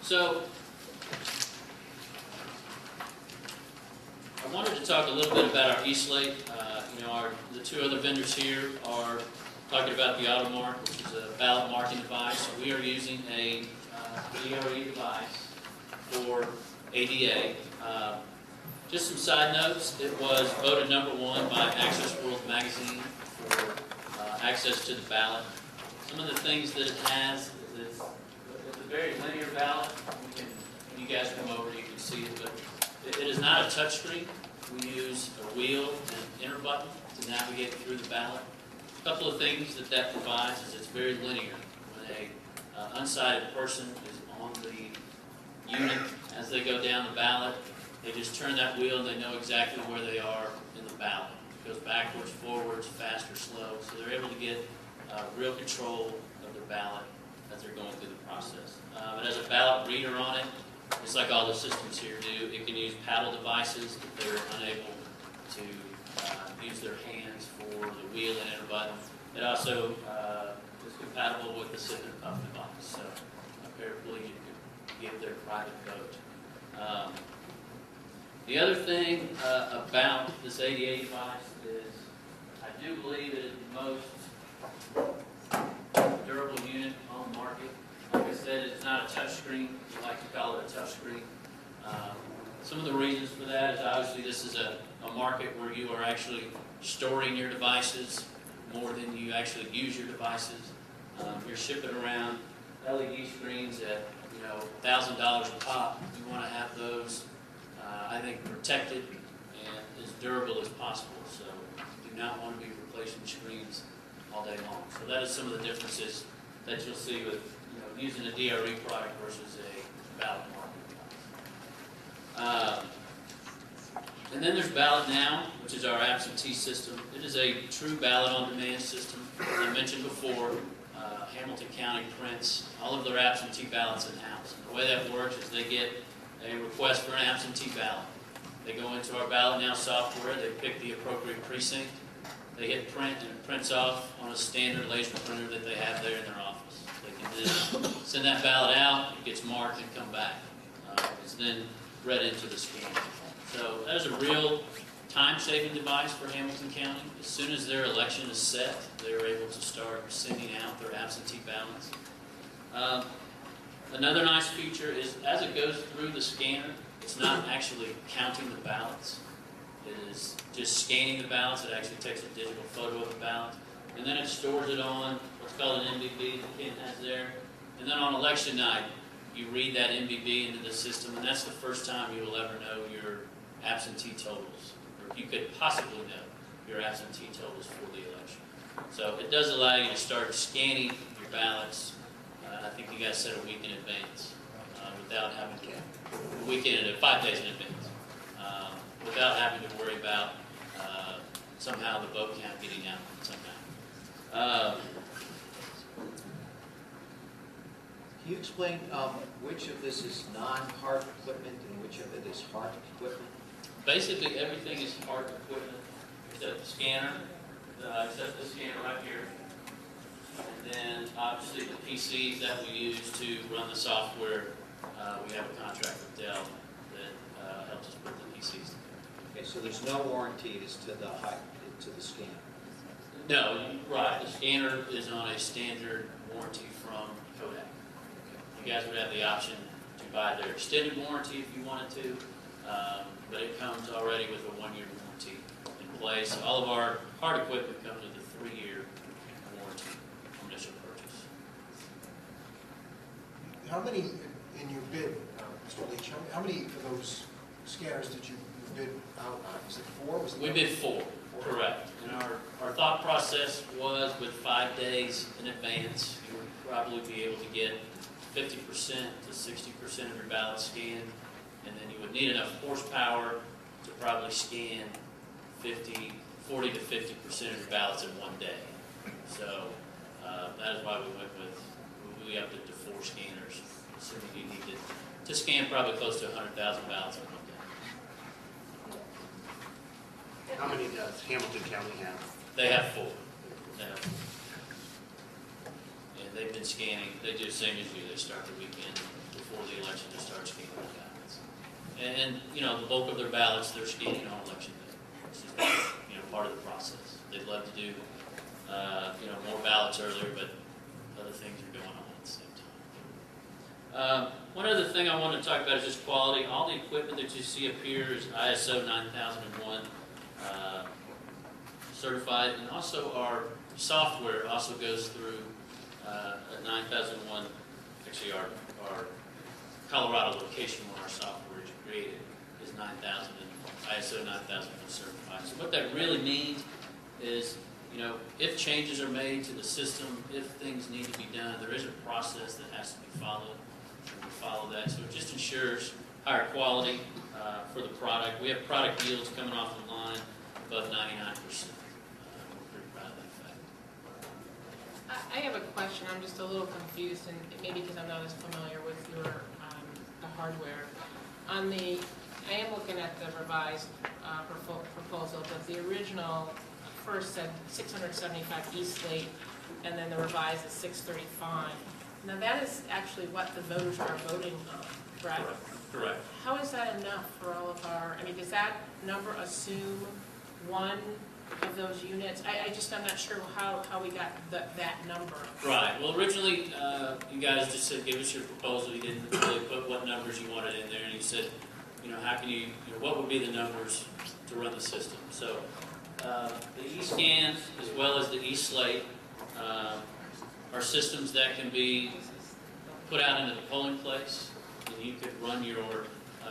So, I wanted to talk a little bit about our e-slate. The two other vendors here are talking about the AutoMark, which is a ballot marking device. We are using a DRE device for ADA. Just some side notes, it was voted #1 by Access World magazine for access to the ballot. Some of the things that it has is it's a very linear ballot. When you guys come over, you can see it, but it is not a touchscreen. We use a wheel and an enter button to navigate through the ballot. A couple of things that provides is it's very linear. When a unsighted person is on the unit, as they go down the ballot, they just turn that wheel and they know exactly where they are in the ballot. It goes backwards, forwards, fast or slow, so they're able to get real control of their ballot as they're going through the process. It has a ballot reader on it, just like all the systems here do. It can use paddle devices if they're unable to use their hands for the wheel and enter button. It also is compatible with the sip and puff device, so apparently you can give their private vote. The other thing about this ADA device is I do believe it is the most durable unit on the market. Like I said, it's not a touchscreen. We like to call it a touchscreen. Some of the reasons for that is obviously this is a market where you are actually storing your devices more than you actually use your devices. You're shipping around LED screens at $1,000 a pop. You want to have those, I think, protected and as durable as possible. So you do not want to be replacing screens all day long. So that is some of the differences that you'll see with using a DRE product versus a ballot marking device. And then there's Ballot Now, which is our absentee system. It is a true ballot on demand system. As I mentioned before, Hamilton County prints all of their absentee ballots in-house. And the way that works is they get a request for an absentee ballot. They go into our Ballot Now software, they pick the appropriate precinct, they hit print, and it prints off on a standard laser printer that they have there in their office. They can then send that ballot out, it gets marked, and come back. It's then read into the scanner. So that is a real time-saving device for Hamilton County. As soon as their election is set, they're able to start sending out their absentee ballots. Another nice feature is as it goes through the scanner, it's not actually counting the ballots. It is just scanning the ballots. It actually takes a digital photo of the ballot, and then it stores it on what's called an MBB that Ken has there. And then on election night, you read that MBB into the system, and that's the first time you will ever know your absentee totals, or you could possibly know your absentee totals for the election. So it does allow you to start scanning your ballots. I think you guys said a week in advance, without having to, 5 days in advance, without having to worry about somehow the vote count getting out somehow. Can you explain which of this is non-Hart equipment and which of it is Hart equipment? Basically, everything is Hart equipment except the scanner, except the scanner right here. And then, obviously, the PCs that we use to run the software, we have a contract with Dell that helps us put the PCs together. Okay, so there's no warranty as to the scanner? No, right. The scanner is on a standard warranty from Kodak. You guys would have the option to buy their extended warranty if you wanted to, but it comes already with a 1-year warranty in place. All of our Hart equipment comes with a 3-year warranty from initial purchase. How many in your bid, Mr. Leach? How many of those scanners did you bid out on? Was it 4? We bid 4, correct. And our thought process was with 5 days in advance, you would probably be able to get 50% to 60% of your ballots scanned, and then you would need enough horsepower to probably scan 40 to 50% of your ballots in 1 day. So that is why we upped it to 4 scanners, assuming you needed to scan probably close to 100,000 ballots in 1 day. How many does Hamilton County have? They have 4. They have 4. And they've been scanning. They do the same as you. They start the weekend before the election. election to start scanning the ballots. And, you know, the bulk of their ballots, they're scanning on election day. It's just, you know, part of the process. They'd love to do, you know, more ballots earlier, but other things are going on at the same time. One other thing I want to talk about is just quality. All the equipment that you see up here is ISO 9001 certified, and also our software also goes through a 9001, actually our Colorado location where our software is created is 9000 and ISO 9001 certified. So what that really means is, you know, if changes are made to the system, if things need to be done, there is a process that has to be followed, and we follow that. So it just ensures higher quality for the product. We have product yields coming off the line above 99%. We're pretty proud of that fact. I have a question. I'm just a little confused, and maybe because I'm not as familiar with your the hardware. I am looking at the revised proposal, but the original first said 675 E-slate, and then the revised is 635. Now that is actually what the voters are voting on, correct? Correct. How is that enough for all of our? I mean, does that number assume one of those units? I'm not sure how we got that number. Right. Well, originally, you guys just said, give us your proposal. You didn't really put what numbers you wanted in there, and you said, you know, how can you know, what would be the numbers to run the system? So, the E-scans as well as the E-slate are systems that can be put out into the polling place, and you could run your,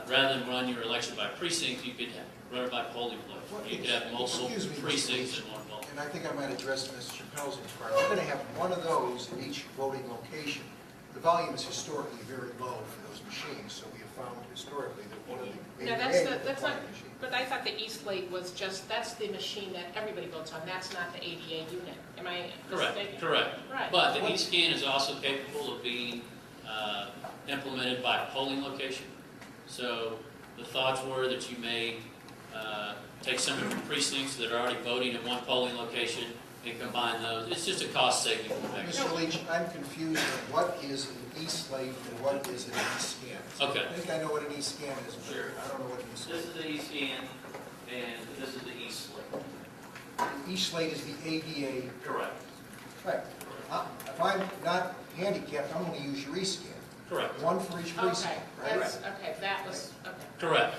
rather than run your election by precinct, you could run it by polling place. You could have multiple Excuse me, Mr. precincts Leach, in one polling. And I think I might address Ms. Chappelle's inquiry. We're going to have one of those in each voting location. The volume is historically very low for those machines, so we have found historically that one of the No, that's not, machine. but I thought the E-slate was just, that's the machine that everybody votes on. That's not the ADA unit. Am I mistaken? Correct. Right. But the E-scan is also capable of being implemented by a polling location. So the thoughts were that you may take some of your precincts that are already voting at one polling location and combine those. It's just a cost-saving mechanism. Mr. Leach, I'm confused on what is an E-slate and what is an E-scan. Okay. I think I know what an E-scan is, but Sure. I don't know what an E-slate This is. is the E-scan, and this is the E-slate. E-slate is the ADA. Correct. Right. If I'm not handicapped, I'm going to use your E-scan. Correct. One for each precinct, right? Okay, that was, okay. Correct.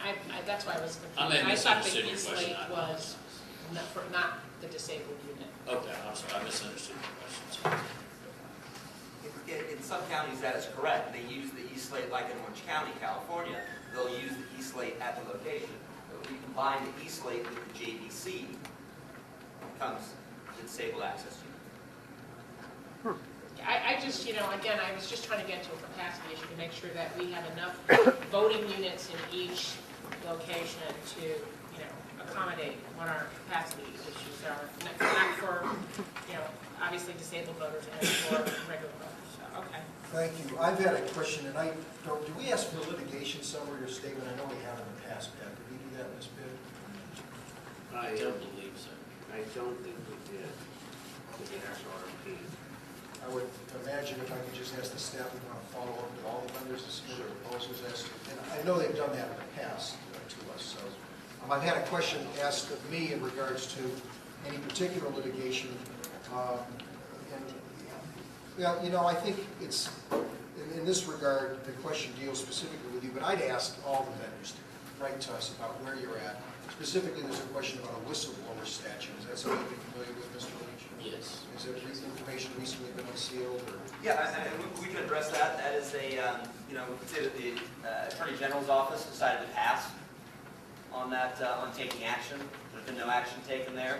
Okay, that's why I was confused. I may have thought misunderstood the your question. E-slate was not the disabled unit. Okay, I'm sorry, I misunderstood your question. In some counties, that is correct. They use the E-slate like in Orange County, California. They'll use the E-slate at the location. But when you combine the E-slate with the JDC, comes the disabled access unit. I just, you know, again, I was just trying to get to a capacity issue to make sure that we have enough voting units in each location to, you know, accommodate what our capacity issues are. Not for, you know, obviously disabled voters and for regular voters. So, okay. Thank you. I've had a question, and I don't, do we ask for litigation summary or statement? I know we have in the past, Pat. Did we do that in this bid? I don't believe so. I don't think we did. We did our RFP. I would imagine if I could just ask the staff, we want to follow up with all the vendors to see their proposals as to, and I know they've done that in the past to us, so. I've had a question asked of me in regards to any particular litigation. And, well, you know, I think it's, in this regard, the question deals specifically with you, but I'd ask all the vendors to write to us about where you're at. Specifically, there's a question about a whistleblower statute. Is that something you're familiar with, Mr. Leach? Yes. Is there information recently been unsealed, or? Yeah, and we can address that. That is a, you know, we could say that the Attorney General's office decided to pass on that, on taking action. There's been no action taken there.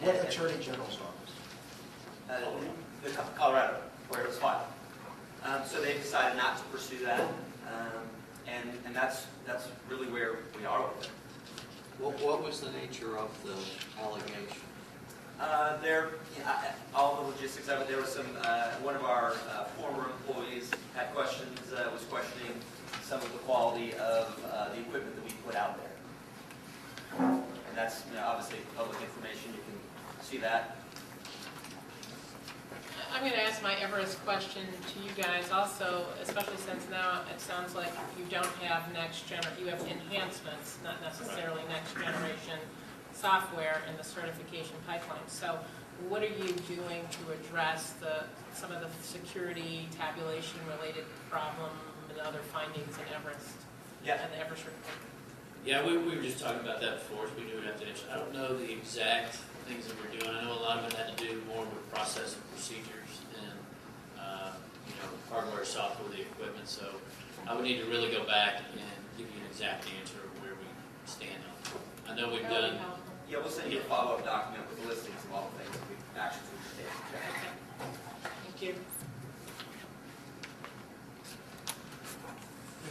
What Attorney General's office? The Colorado, where it was filed. So they decided not to pursue that, and that's really where we are with it. What was the nature of the allegation? All the logistics of it, there was some, one of our former employees had questions, was questioning some of the quality of the equipment that we put out there. And that's, you know, obviously public information, you can see that. I'm going to ask my Everest question to you guys also, especially since now it sounds like you don't have you have enhancements, not necessarily next generation software in the certification pipeline. So what are you doing to address some of the security tabulation related problem and other findings in Everest? Yeah. And the Everest report? Yeah, we were just talking about that before, so we do have to answer. I don't know the exact things that we're doing. I know a lot of it had to do more with process and procedures and, hardware, software, the equipment. So I would need to really go back and give you an exact answer of where we stand on it. I know we've That would be done, helpful. Yeah, we'll send you a follow-up document with listings of all the things that we've actions we've taken. Okay. Thank you.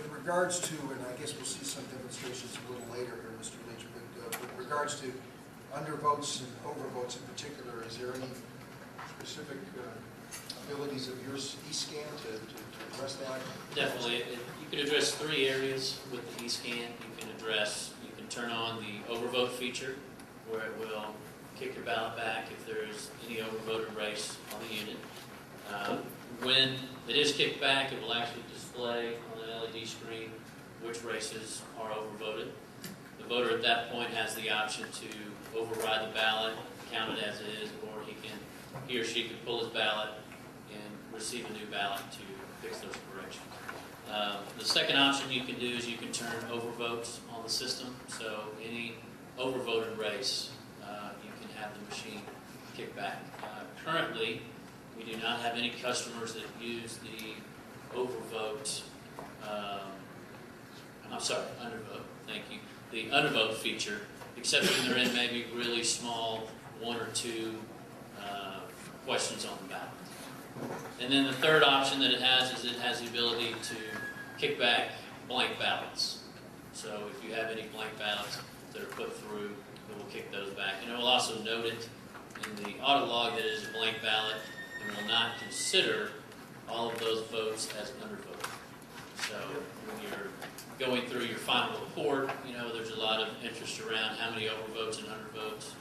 In regards to, and I guess we'll see some demonstrations a little later here, Mr. Leach, but with regards to undervotes and overvotes in particular, is there any specific abilities of your e-scan to address that? definitely, you can address 3 areas with the eScan. You can turn on the overvote feature, where it will kick your ballot back if there is any overvoted race on the unit. When it is kicked back, it will actually display on the LED screen which races are overvoted. The voter at that point has the option to override the ballot, count it as it is, or he or she can pull his ballot and receive a new ballot to fix those corrections. The second option you can do is you can turn overvotes on the system. So any overvoted race, you can have the machine kick back. Currently, we do not have any customers that use the overvote, undervote, thank you, the undervote feature, except when they're in maybe really small 1 or 2 questions on the ballot. And then the third option that it has is it has the ability to kick back blank ballots. So if you have any blank ballots that are put through, it will kick those back. And it will also note it in the audit log that it is a blank ballot and will not consider all of those votes as undervoted. So when you're going through your final report, there's a lot of interest around how many overvotes and undervotes.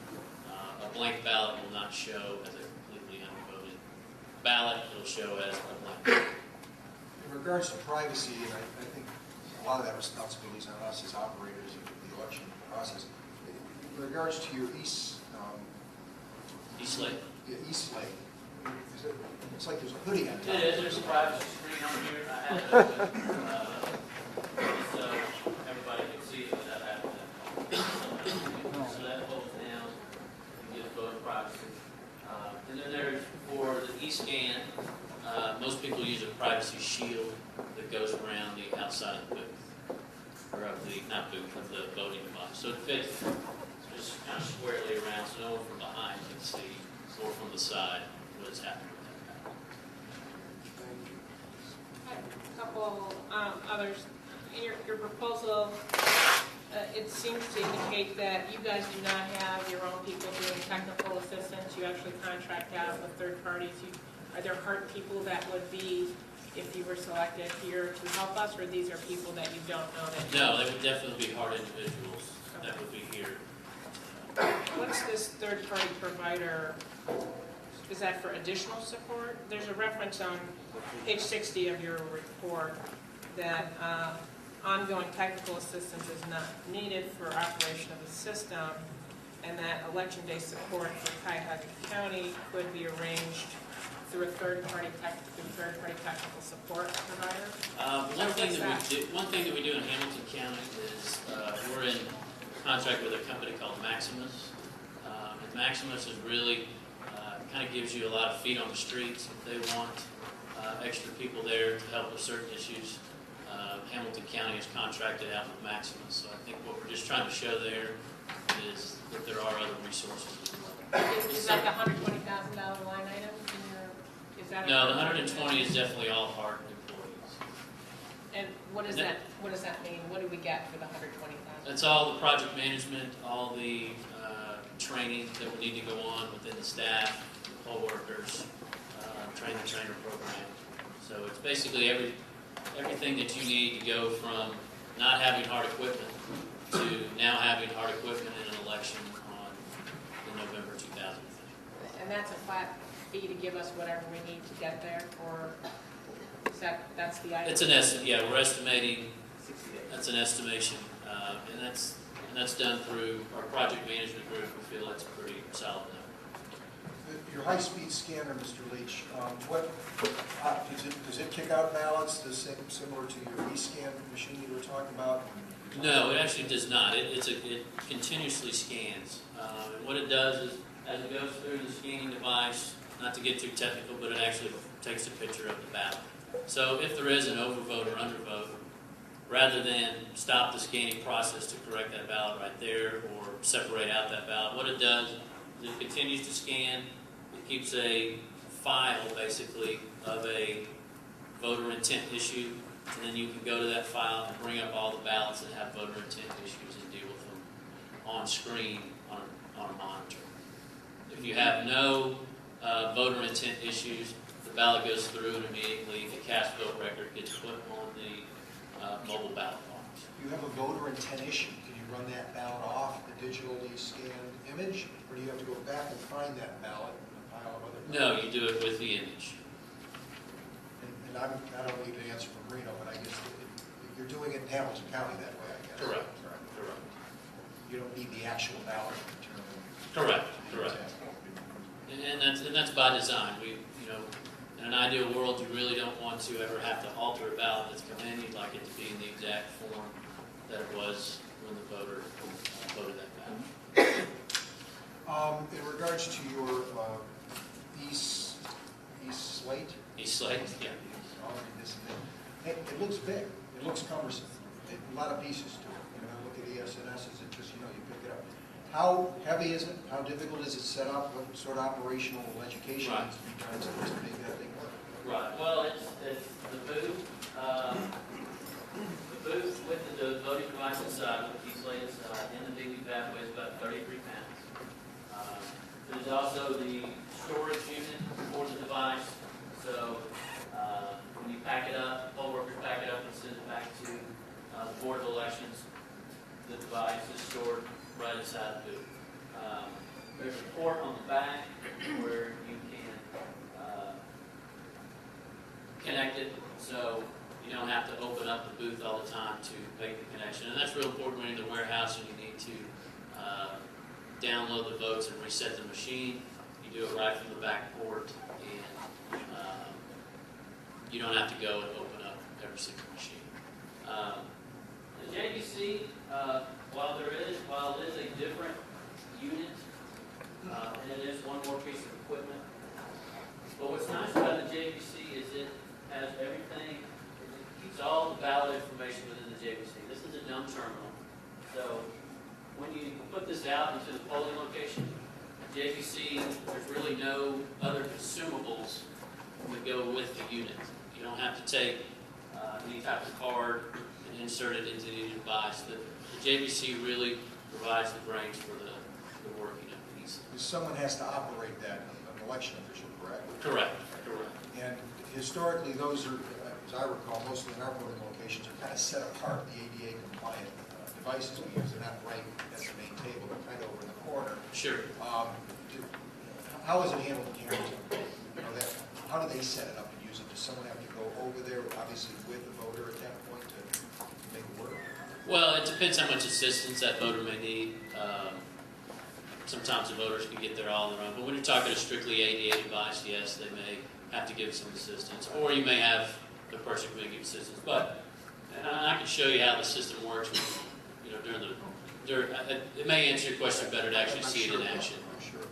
A blank ballot will not show as a completely undervoted ballot. It'll show as a blank ballot. In regards to privacy, and I think a lot of that responsibility is on us as operators of the election process. In regards to your E-slate. e-slate, it's like there's a hoodie on top. It is. There's a privacy screen on here. I have it open, so everybody can see it without having to. So that holds down and gives voter privacy. And then there's for the e-scan. Most people use a privacy shield that goes around the outside of the booth, or of the of the voting device. So it fits just kind of squarely around, so no one from behind can see, or from the side, what is happening with that ballot. A couple others. In your proposal, it seems to indicate that you guys do not have your own people doing technical assistance. You actually contract out with third parties. Are there Hart people that would be, if you were selected here, to help us, or these are people that you don't know that? No, they would definitely be Hart individuals that would be here. What's this third-party provider? Is that for additional support? There's a reference on page 60 of your report that ongoing technical assistance is not needed for operation of the system, and that election day support for Cuyahoga County could be arranged through a third-party technical support provider. One thing that we do in Hamilton County is we're in contract with a company called Maximus. And Maximus is really kind of gives you a lot of feet on the streets. If they want extra people there to help with certain issues, Hamilton County is contracted out with Maximus. So I think what we're just trying to show there is that there are other resources as well. Is that the $120,000 line item in your? Is that No, the 120 is definitely all Hart employees. And what does that mean? What do we get for the $120,000? That's all the project management, all the training that we need to go on within the staff, the poll workers, trainer program. So it's basically everything that you need to go from not having Hart equipment to now having Hart equipment in an election in November 2015. And that's a flat fee to give us whatever we need to get there, or is that's the idea? It's an estimate, yeah, we're estimating, 60 days. that's an estimation, and that's done through our project management group. We feel that's a pretty solid number. Your high-speed scanner, Mr. Leach, does it kick out ballots similar to your e-scan machine you were talking about? No, it actually does not. It continuously scans. And what it does is, as it goes through the scanning device, not to get too technical, but it actually takes a picture of the ballot. So if there is an overvote or undervote, rather than stop the scanning process to correct that ballot right there or separate out that ballot, what it does is it continues to scan. It keeps a file, basically, of a voter intent issue, and then you can go to that file and bring up all the ballots that have voter intent issues and deal with them on screen on a monitor. If you have no voter intent issues, the ballot goes through and immediately the cast vote record gets put on the mobile ballot box. You have a voter intent issue. Can you run that ballot off the digitally scanned image, or do you have to go back and find that ballot in a pile of other ballots? No, you do it with the image. And I don't need an answer from Reno, but I guess you're doing it in Hamilton County that way, I guess. Correct. Right. Correct. You don't need the actual ballot to determine. Correct. the Correct. intent. And that's by design. In an ideal world, you really don't want to ever have to alter a ballot that's come in. You'd like it to be in the exact form that it was when the voter voted that ballot. In regards to your e-slate, E-slate, yeah. I'll read this thing. It looks big. It looks cumbersome. A lot of pieces to it. You know, look at ESNS, is it just, you pick it up. How heavy is it? How difficult is it set up? What sort of operational education Right. needs to be done to make that thing work? Right. Well, it's the booth. The booth with the voting device inside, with the E-slate inside, in the DB pathway is about 33 pounds. There's also the storage unit for the device. So when you pack it up, poll workers pack it up and send it back to the Board of Elections. The device is stored right inside the booth. There's a port on the back where you can connect it, so you don't have to open up the booth all the time to make the connection. And that's real important when you're in the warehouse and you need to download the votes and reset the machine. You do it right from the back port, and you don't have to go and open up every single machine. The JVC, while it is a different unit, and it is one more piece of equipment, but what's nice about the JVC is it has everything, it keeps all the ballot information within the JVC. This is a dumb terminal, so when you put this out into the polling location, JVC, there's really no other consumables that go with the unit. You don't have to take any type of card and insert it into the device. The JVC really provides the brains for the working of these. Someone has to operate that, an election official, correct? Correct. Correct. And historically, those are, as I recall, mostly in our voting locations, are kind of set apart, the ADA compliant devices we use. They're not right at the main table, they're kind of over in the corner. Sure. How is it handled in Hamilton? How do they set it up and use it? Does someone have to go over there, obviously with the voter at that point to make it work? Well, it depends how much assistance that voter may need. Sometimes the voters can get there all on their own, but when you're talking a strictly ADA device, yes, they may have to give some assistance, or you may have the person who may give assistance. But I can show you how the system works. It may answer your question better to actually see it in action. I'm sure.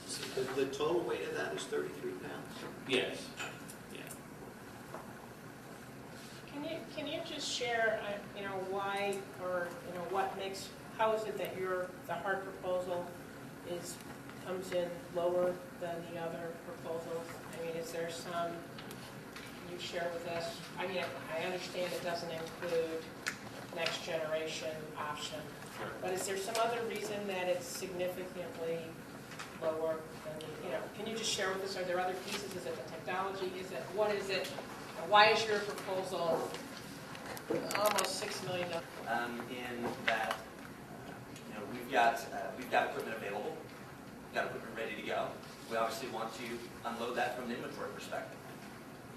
See that. The total weight of that is 33 pounds. Yes. Yeah. Can you just share, why, or, how is it that the Hart proposal comes in lower than the other proposals? I mean, is there some, can you share with us? I mean, I understand it doesn't include next generation option, but is there some other reason that it's significantly lower than, can you just share with us, are there other pieces? Is it the technology? What is it? Why is your proposal almost $6 million? In that, we've got equipment available, we've got equipment ready to go. we obviously want to unload that from the inventory perspective.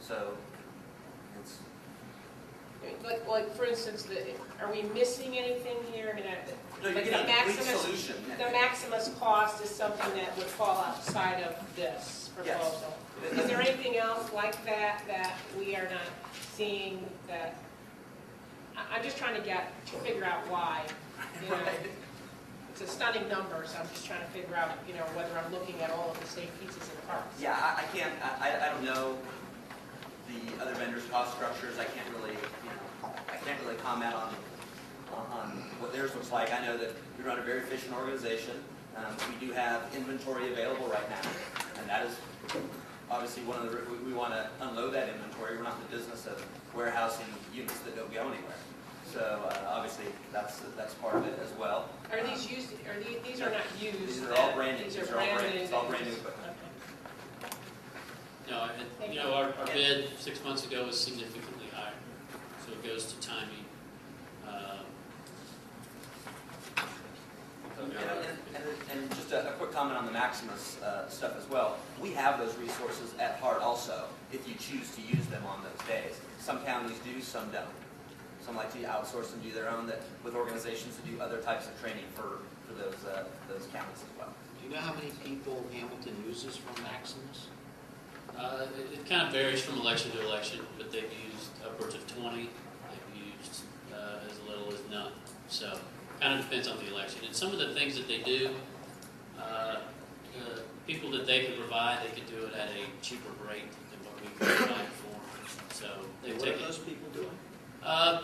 So, it's, Like, for instance, are we missing anything here? I mean, no, you're like getting the a complete Maximus, solution. the Maximus cost is something that would fall outside of this Yes. proposal. Is there anything else like that we are not seeing that? I'm just trying to figure out why. You know, Right. it's a stunning number, so I'm just trying to figure out, whether I'm looking at all of the same pieces and parts. Yeah, I can't, I don't know the other vendors' cost structures. I can't really, I can't really comment on what theirs looks like. I know that we run a very efficient organization. We do have inventory available right now, and that is obviously one of the, we want to unload that inventory. We're not in the business of warehousing units that don't go anywhere. So obviously that's part of it as well. Are these used, these are not used? These are all brand new. These These are are all brand brand, new. it's all brand new equipment. Okay. No, and, our bid 6 months ago was significantly higher, so it goes to timing. And just a quick comment on the Maximus stuff as well. We have those resources at Hart also, if you choose to use them on those days. Some counties do, some don't. Some like to outsource and do their own with organizations to do other types of training for those counties as well. Do you know how many people Hamilton uses from Maximus? It kind of varies from election to election, but they've used upwards of 20. They've used as little as none. So kind of depends on the election. And some of the things that they do, the people that they could provide, they could do it at a cheaper rate than what we could provide for them. So they What take are those people doing?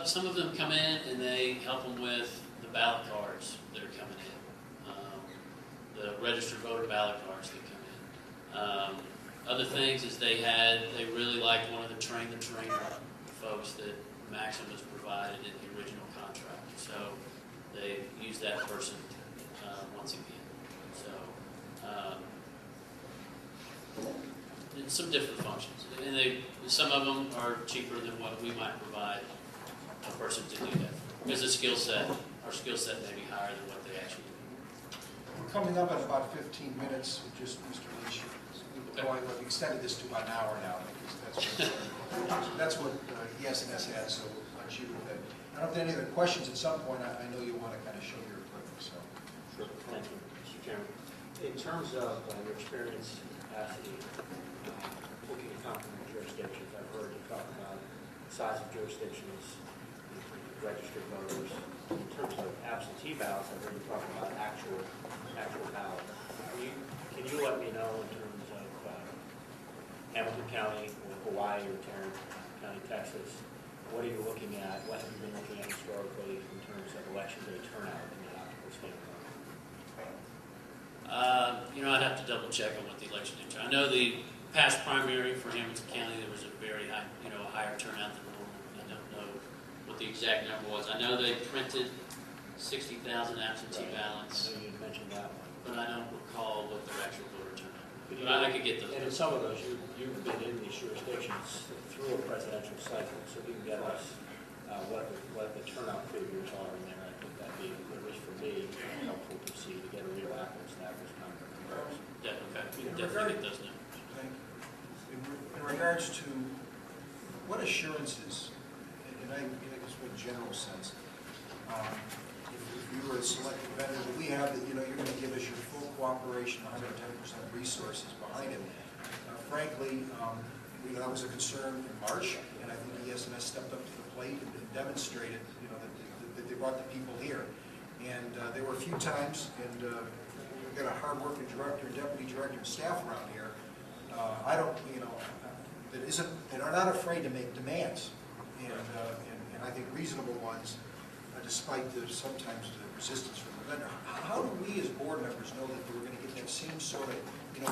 Some of them come in and they help them with the ballot cards that are coming in, the registered voter ballot cards that come in. Other things is they really liked one of the trainer folks that Maximus provided in the original contract. So they used that person once again. So and some different functions, and some of them are cheaper than what we might provide a person to do that because our skill set may be higher than what they actually do. We're coming up at about 15 minutes, just Mr. Leach. We've extended this to about an hour now, because that's what ES&S has, so we'll let you with it. I don't know if there are any other questions at some point. I know you want to kind of show your equipment, so. Sure. Thank you, Mr. Chairman. In terms of your experience as looking at complement jurisdictions, I've heard you talk about the size of jurisdictions, registered voters. In terms of absentee ballots, I've heard you talk about actual ballots. Can you let me know in terms of Hamilton County or Hawaii or Tarrant County, Texas, what are you looking at? What have you been looking at historically in terms of election day turnout in that optical standpoint? I'd have to double check on what the election did. I know the past primary for Hamilton County, there was a very high, a higher turnout than normal. I don't know what the exact number was. I know they printed 60,000 absentee ballots, I know you mentioned that one. but I don't recall what their actual voter turnout. But I could get those. And in some of those, you've been in these jurisdictions through a presidential cycle, so if you can get us what the turnout figures are in there, I think that'd be, at least for me, helpful to see, to get a real apples to apples kind of comparison. Yeah, okay. We can definitely get those numbers. Thank you. In regards to what assurances, and I guess in a general sense, if you were a selected vendor, that we have that, you're going to give us your full cooperation, 110% resources behind it. Frankly, that was a concern in March, and I think ES&S stepped up to the plate and demonstrated, that they brought the people here. And there were a few times, and we've got a hard-working director, deputy director, and staff around here. That are not afraid to make demands, and I think reasonable ones, despite sometimes the resistance from the vendor. How do we as board members know that we're going to get that same sort of,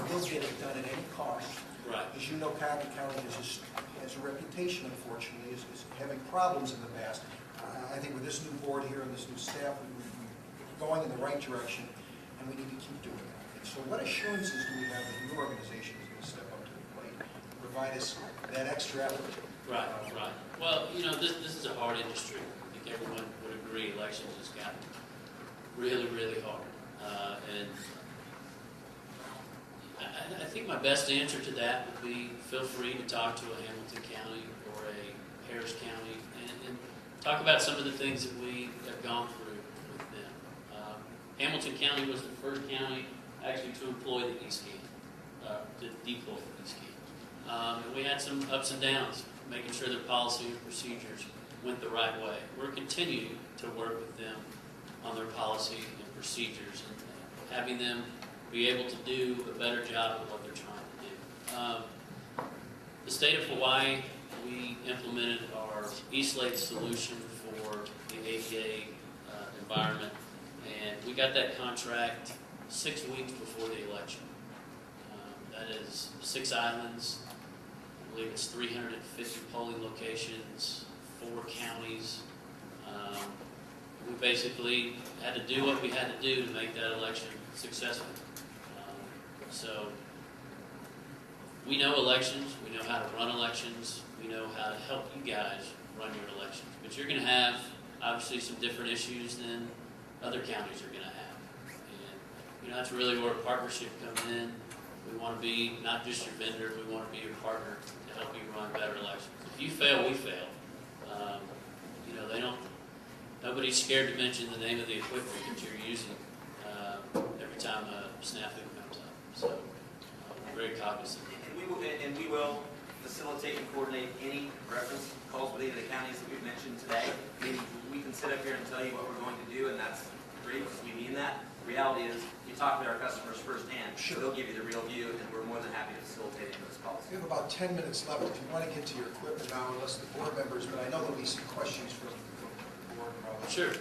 we'll get it done at any cost? Right. As you know, County has a reputation, unfortunately, is having problems in the past. I think with this new board here and this new staff, we're going in the right direction, and we need to keep doing that. And so what assurances do we have that your organization is going to step up to the plate, provide us that extra effort? Right. Well, this is a hard industry. I think everyone would agree elections has gotten really, really hard. And I think my best answer to that would be feel free to talk to a Hamilton County or a Harris County and talk about some of the things that we have gone through with them. Hamilton County was the first county actually to employ the e-scan, to deploy the e-scan. And we had some ups and downs, making sure their policy and procedures went the right way. We're continuing to work with them on their policy and procedures and having them be able to do a better job of what they're trying to do. The state of Hawaii, we implemented our e-slate solution for the ADA environment, and we got that contract 6 weeks before the election. That is 6 islands, I believe it's 350 polling locations, 4 counties. We basically had to do what we had to do to make that election successful. So we know elections, we know how to run elections, we know how to help you guys run your elections. But you're going to have, obviously, some different issues than other counties are going to have. And, that's really where a partnership comes in. We want to be not just your vendor, we want to be your partner to help you run better elections. If you fail, we fail. Nobody's scared to mention the name of the equipment that you're using every time a snafu comes up. So we're very cognizant. And we will facilitate and coordinate any reference calls with any of the counties that we've mentioned today. I mean, we can sit up here and tell you what we're going to do, and that's great, we mean that. The reality is, you talk to our customers firsthand, Sure. They'll give you the real view, and we're more than happy to facilitate those calls. We have about 10 minutes left. If you want to get to your equipment now, unless the board members, but I know there'll be some questions from the board probably. Sure.